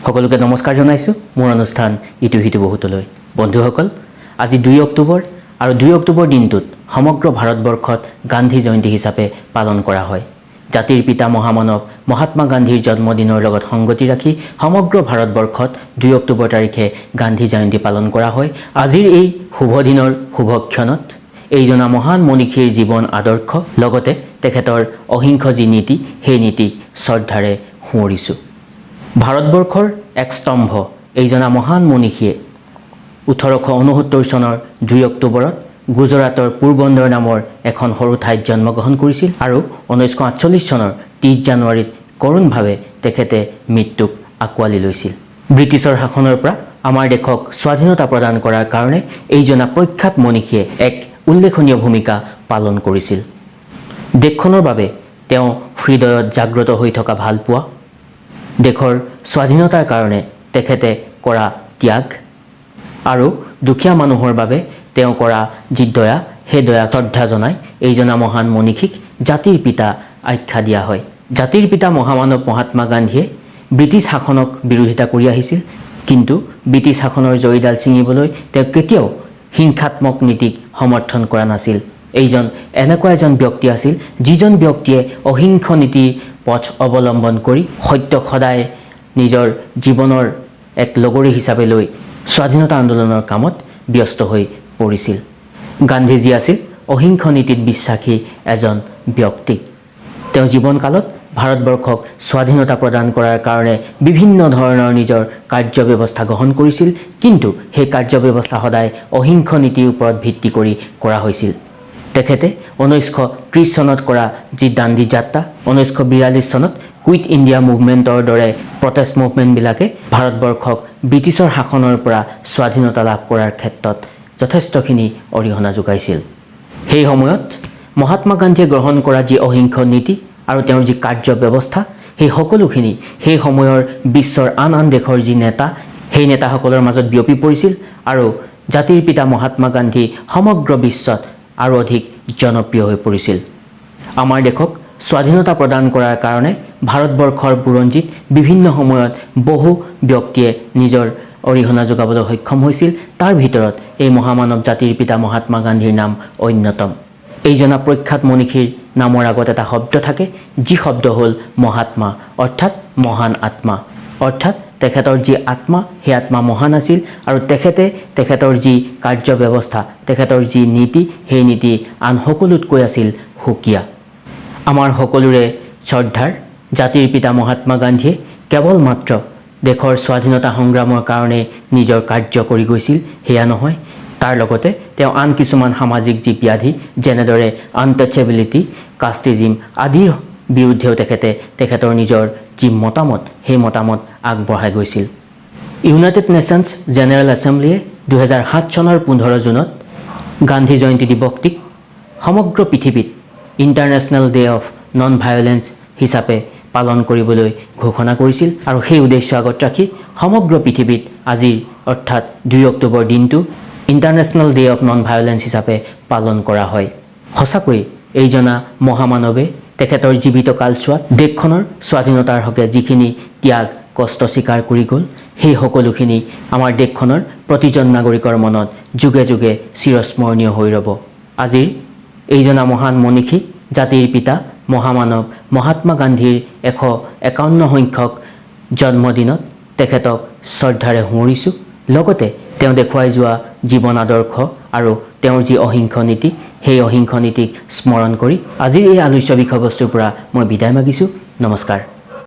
সকলোকে নমস্কাৰ জনাইছো মোৰ অনুষ্ঠান ইটো হিটো বহুতলৈ বন্ধুসকল আজি 2 অক্টোবৰ আৰু 2 অক্টোবৰ দিনটোত সমগ্ৰ ভাৰতবৰ্ষত গান্ধী জয়ন্তী হিচাপে পালন কৰা হয় জাতিৰ পিতা মহামানৱ মহাত্মা গান্ধীৰ জন্মদিনৰ লগত সংগতি ৰাখি সমগ্ৰ ভাৰতবৰ্ষত 2 অক্টোবৰ তাৰিখে গান্ধী জয়ন্তী পালন কৰা হয় আজিৰ এই শুভ দিনৰ শুভক্ষণত এইজনা মহান মনীষীৰ জীৱন আদৰ্শ লগতে তেখেতৰ অহিংস যি নীতি সেই নীতি শ্ৰদ্ধাৰে সুঁৱৰিছো ভাৰতবৰ্ষৰ এক স্তম্ভ এইজনা মহান মনীষীয়ে 1869 চনৰ 2 অক্টোবৰত গুজৰাটৰ পোৰবন্দৰ নামৰ এখন সৰু ঠাইত জন্মগ্ৰহণ কৰিছিল আৰু 1948 চনৰ 30 জানুৱাৰীত কৰুণভাৱে তেখেতে মৃত্যুক আকোৱালি লৈছিল ব্ৰিটিছৰ শাসনৰ পৰা আমাৰ দেশক স্বাধীনতা প্ৰদান কৰাৰ কাৰণে এইজনা প্ৰখ্যাত মনীষীয়ে এক উল্লেখনীয় ভূমিকা পালন কৰিছিল দেশখনৰ বাবে তেওঁ হৃদয়ত জাগ্ৰত হৈ থকা ভালপোৱা দেশৰ স্বাধীনতাৰ কাৰণে তেখেতে কৰা ত্যাগ আৰু দুখীয়া মানুহৰ বাবে তেওঁ কৰা যি দয়া সেই দয়া শ্ৰদ্ধা জনাই এইজনা মহান মনীষীক জাতিৰ পিতা আখ্যা দিয়া হয় জাতিৰ পিতা মহামানৱ মহাত্মা গান্ধীয়ে ব্ৰিটিছ শাসনক বিৰোধিতা কৰি আহিছিল কিন্তু ব্ৰিটিছ শাসনৰ জৰিদাল ছিঙিবলৈ তেওঁ কেতিয়াও হিংসাত্মক নীতিক সমৰ্থন কৰা নাছিল এইজন এনেকুৱা এজন ব্যক্তি আছিল যিজন ব্যক্তিয়ে অহিংস নীতিৰ পথ অৱলম্বন কৰি সত্যক সদায় নিজৰ জীৱনৰ এক লগৰী হিচাপে লৈ স্বাধীনতা আন্দোলনৰ কামত ব্যস্ত হৈ পৰিছিল গান্ধীজী আছিল অহিংস নীতিত বিশ্বাসী এজন ব্যক্তি তেওঁ জীৱনকালত ভাৰতবৰ্ষক স্বাধীনতা প্ৰদান কৰাৰ কাৰণে বিভিন্ন ধৰণৰ নিজৰ কাৰ্যব্যৱস্থা গ্ৰহণ কৰিছিল কিন্তু সেই কাৰ্যব্যৱস্থা সদায় অহিংস নীতিৰ ওপৰত ভিত্তি কৰি কৰা হৈছিল তেখেতে 1930 চনত কৰা যি দাণ্ডী যাত্ৰা 1942 চনত কুইট ইণ্ডিয়া মুভমেণ্টৰ দৰে প্ৰটেষ্ট মুভমেণ্টবিলাকে ভাৰতবৰ্ষক ব্ৰিটিছৰ শাসনৰ পৰা স্বাধীনতা লাভ কৰাৰ ক্ষেত্ৰত যথেষ্টখিনি অৰিহণা যোগাইছিল সেই সময়ত মহাত্মা গান্ধীয়ে গ্ৰহণ কৰা যি অহিংস নীতি আৰু তেওঁৰ যি কাৰ্যব্যৱস্থা সেই সকলোখিনি সেই সময়ৰ বিশ্বৰ আন আন দেশৰ যি নেতা সেই নেতাসকলৰ মাজত বিয়পি পৰিছিল আৰু জাতিৰ পিতা মহাত্মা গান্ধী সমগ্ৰ বিশ্বত আৰু অধিক জনপ্ৰিয় হৈ পৰিছিল আমাৰ দেশক স্বাধীনতা প্ৰদান কৰাৰ কাৰণে ভাৰতবৰ্ষৰ বুৰঞ্জীত বিভিন্ন সময়ত বহু ব্যক্তিয়ে নিজৰ অৰিহণা যোগাবলৈ সক্ষম হৈছিল তাৰ ভিতৰত এই মহামানৱ জাতিৰ পিতা মহাত্মা গান্ধীৰ নাম অন্যতম এইজনা প্ৰখ্যাত মনীষীৰ নামৰ আগত এটা শব্দ থাকে যি শব্দ হ'ল মহাত্মা অৰ্থাৎ মহান আত্মা অৰ্থাৎ তেখেতৰ যি আত্মা সেই আত্মা মহান আছিল আৰু তেখেতৰ যি কাৰ্যব্যৱস্থা তেখেতৰ যি নীতি সেই নীতি আন সকলোতকৈ আছিল সুকীয়া আমাৰ সকলোৰে শ্ৰদ্ধাৰ জাতিৰ পিতা মহাত্মা গান্ধীয়ে কেৱল মাত্ৰ দেশৰ স্বাধীনতা সংগ্ৰামৰ কাৰণে নিজৰ কাৰ্য কৰি গৈছিল সেয়া নহয় তাৰ লগতে তেওঁ আন কিছুমান সামাজিক যি ব্যাধি যেনেদৰে আনটাচেবিলিটি কাষ্টিজিম আদিৰ বিৰুদ্ধেও তেখেতৰ নিজৰ যি মতামত সেই মতামত আগবঢ়াই গৈছিল ইউনাইটেড নেশ্যনছ জেনেৰেল এছেম্বলিয়ে 2007 চনৰ 15 জুনত গান্ধী জয়ন্তী দিৱসটিক সমগ্ৰ পৃথিৱীত international day of non violence হিচাপে পালন কৰিবলৈ ঘোষণা কৰিছিল আৰু সেই উদ্দেশ্য আগত ৰাখি সমগ্ৰ পৃথিৱীত আজিৰ অৰ্থাৎ 2 অক্টোবৰ দিনটো international day of non violence হিচাপে পালন কৰা হয় সঁচাকৈ এইজনা মহামানৱে তেখেতৰ জীৱিত কালছোৱাত দেশখনৰ স্বাধীনতাৰ হকে যিখিনি ত্যাগ কষ্ট স্বীকাৰ কৰি গ'ল সেই সকলোখিনি আমাৰ দেশখনৰ প্ৰতিজন নাগৰিকৰ মনত যুগে যুগে চিৰস্মৰণীয় হৈ ৰ'ব আজিৰ এইজনা মহান মনীষী জাতিৰ পিতা মহামানৱ মহাত্মা গান্ধীৰ 151 সংখ্যক জন্মদিনত তেখেতক শ্ৰদ্ধাৰে সুঁৱৰিছোঁ লগতে তেওঁ দেখুৱাই যোৱা জীৱন আদৰ্শ আৰু তেওঁৰ যি অহিংস নীতি সেই অহিংস নীতিক স্মৰণ কৰি আজিৰ এই আলোচ্য বিষয়বস্তুৰ পৰা মই বিদায় মাগিছোঁ নমস্কাৰ